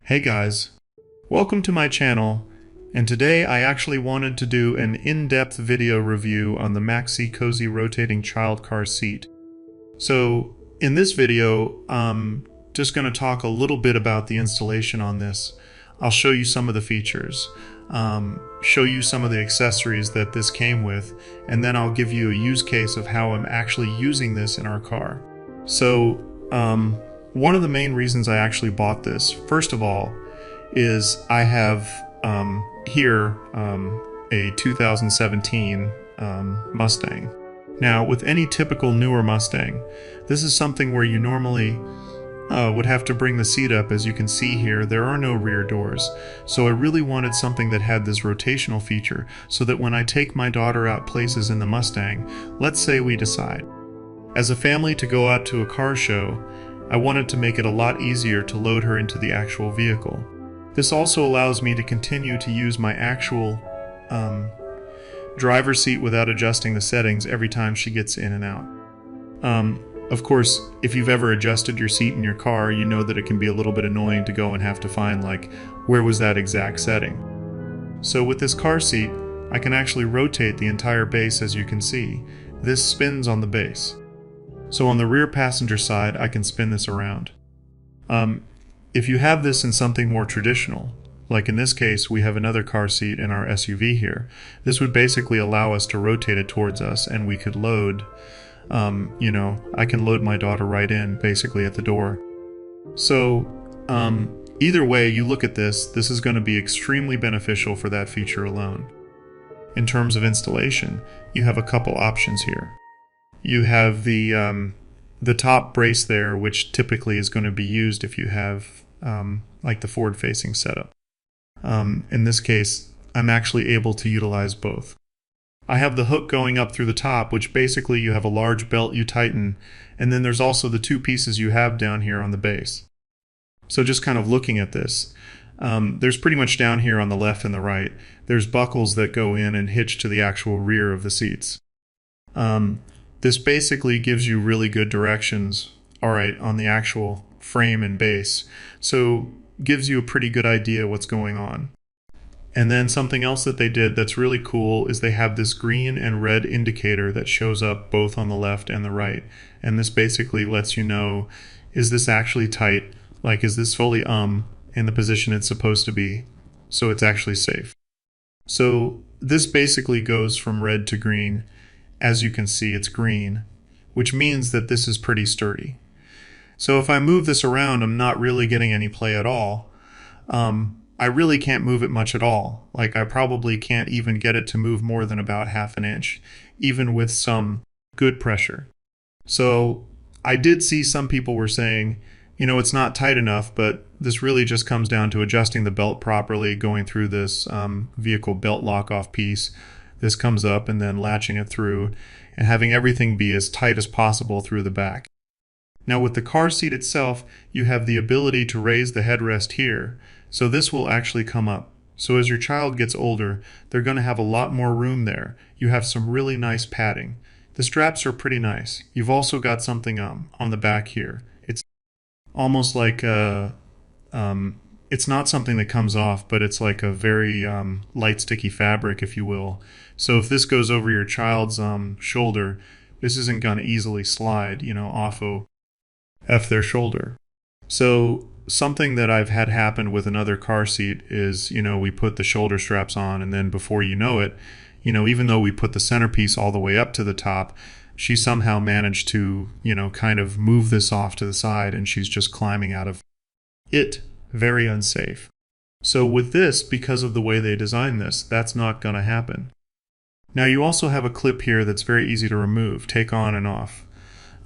Hey guys, welcome to my channel, and today I actually wanted to do an in-depth video review on the Maxi-Cosi rotating child car seat. So in this video, I'm just going to talk a little bit about the installation on this. I'll show you some of the features, show you some of the accessories that this came with, and then I'll give you a use case of how I'm actually using this in our car. So, one of the main reasons I actually bought this, first of all, is I have here a 2017 Mustang. Now, with any typical newer Mustang, this is something where you normally would have to bring the seat up. As you can see here, there are no rear doors. So I really wanted something that had this rotational feature so that when I take my daughter out places in the Mustang, let's say we decide as a family to go out to a car show, I wanted to make it a lot easier to load her into the actual vehicle. This also allows me to continue to use my actual driver's seat without adjusting the settings every time she gets in and out. Of course, if you've ever adjusted your seat in your car, you know that it can be a little bit annoying to go and have to find, like, where was that exact setting. So with this car seat, I can actually rotate the entire base. As you can see, this spins on the base. So on the rear passenger side, I can spin this around. If you have this in something more traditional, like in this case, we have another car seat in our SUV here, this would basically allow us to rotate it towards us, and we could load, I can load my daughter right in, basically at the door. So, either way you look at this, this is going to be extremely beneficial for that feature alone. In terms of installation, you have a couple options here. You have the top brace there, which typically is going to be used if you have like the forward-facing setup. In this case, I'm actually able to utilize both. I have the hook going up through the top, which basically you have a large belt you tighten, and then there's also the two pieces you have down here on the base. So just kind of looking at this, there's pretty much down here on the left and the right, there's buckles that go in and hitch to the actual rear of the seats. This basically gives you really good directions, on the actual frame and base. So gives you a pretty good idea what's going on. And then something else that they did that's really cool is they have this green and red indicator that shows up both on the left and the right. And this basically lets you know, is this actually tight? Like, is this fully in the position it's supposed to be? So it's actually safe. So this basically goes from red to green. As you can see, it's green, which means that this is pretty sturdy. So if I move this around, I'm not really getting any play at all. I really can't move it much at all. Like, I probably can't even get it to move more than about half an inch, even with some good pressure. So I did see some people were saying, it's not tight enough, but this really just comes down to adjusting the belt properly, going through this vehicle belt lock-off piece. This comes up and then latching it through and having everything be as tight as possible through the back. Now with the car seat itself, you have the ability to raise the headrest here. So this will actually come up. So as your child gets older, they're going to have a lot more room there. You have some really nice padding. The straps are pretty nice. You've also got something on the back here. It's almost like it's not something that comes off, but it's like a very light sticky fabric, if you will. So if this goes over your child's shoulder, this isn't going to easily slide, off of their shoulder. So something that I've had happen with another car seat is, we put the shoulder straps on, and then before you know it, even though we put the centerpiece all the way up to the top, she somehow managed to, kind of move this off to the side, and she's just climbing out of it. Very unsafe. So with this, because of the way they designed this, that's not going to happen. Now you also have a clip here that's very easy to remove, take on and off.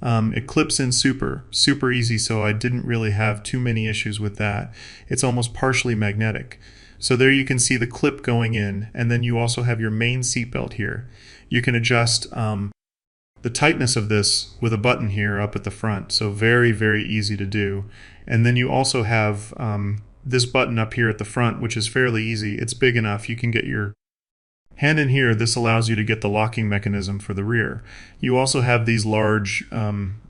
It clips in super easy, so I didn't really have too many issues with that. It's almost partially magnetic. So there you can see the clip going in, and then you also have your main seatbelt here. You can adjust the tightness of this with a button here up at the front, so very, very easy to do. And then you also have this button up here at the front, which is fairly easy. It's big enough. You can get your hand in here. This allows you to get the locking mechanism for the rear. You also have these large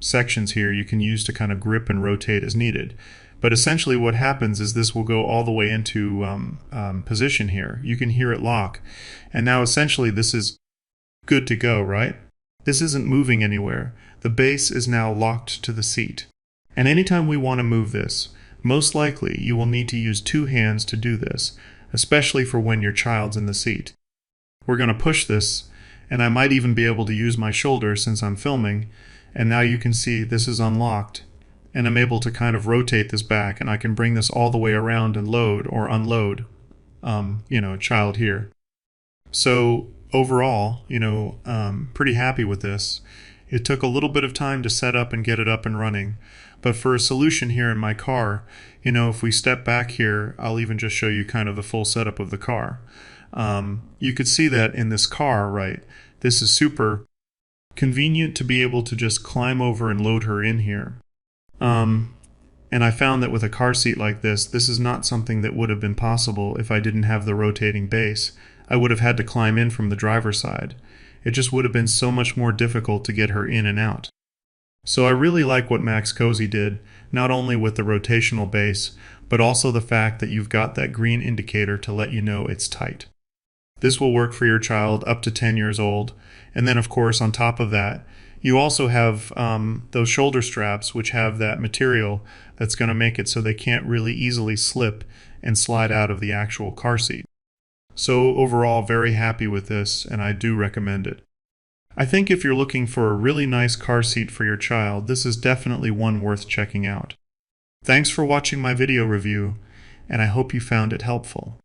sections here you can use to kind of grip and rotate as needed. But essentially what happens is this will go all the way into position here. You can hear it lock. And now essentially this is good to go, right? This isn't moving anywhere. The base is now locked to the seat. And anytime we want to move this, most likely you will need to use two hands to do this, especially for when your child's in the seat. We're going to push this, and I might even be able to use my shoulder since I'm filming, and now you can see this is unlocked, and I'm able to kind of rotate this back, and I can bring this all the way around and load or unload, a child here. So overall, pretty happy with this. It took a little bit of time to set up and get it up and running, but for a solution here in my car, if we step back here, I'll even just show you kind of the full setup of the car. You could see that in this car, right? This is super convenient to be able to just climb over and load her in here. And I found that with a car seat like this is not something that would have been possible if I didn't have the rotating base. I would have had to climb in from the driver's side. It just would have been so much more difficult to get her in and out. So I really like what Maxi-Cosi did, not only with the rotational base, but also the fact that you've got that green indicator to let you know it's tight. This will work for your child up to 10 years old. And then of course on top of that, you also have those shoulder straps which have that material that's going to make it so they can't really easily slip and slide out of the actual car seat. So overall, very happy with this, and I do recommend it. I think if you're looking for a really nice car seat for your child, this is definitely one worth checking out. Thanks for watching my video review, and I hope you found it helpful.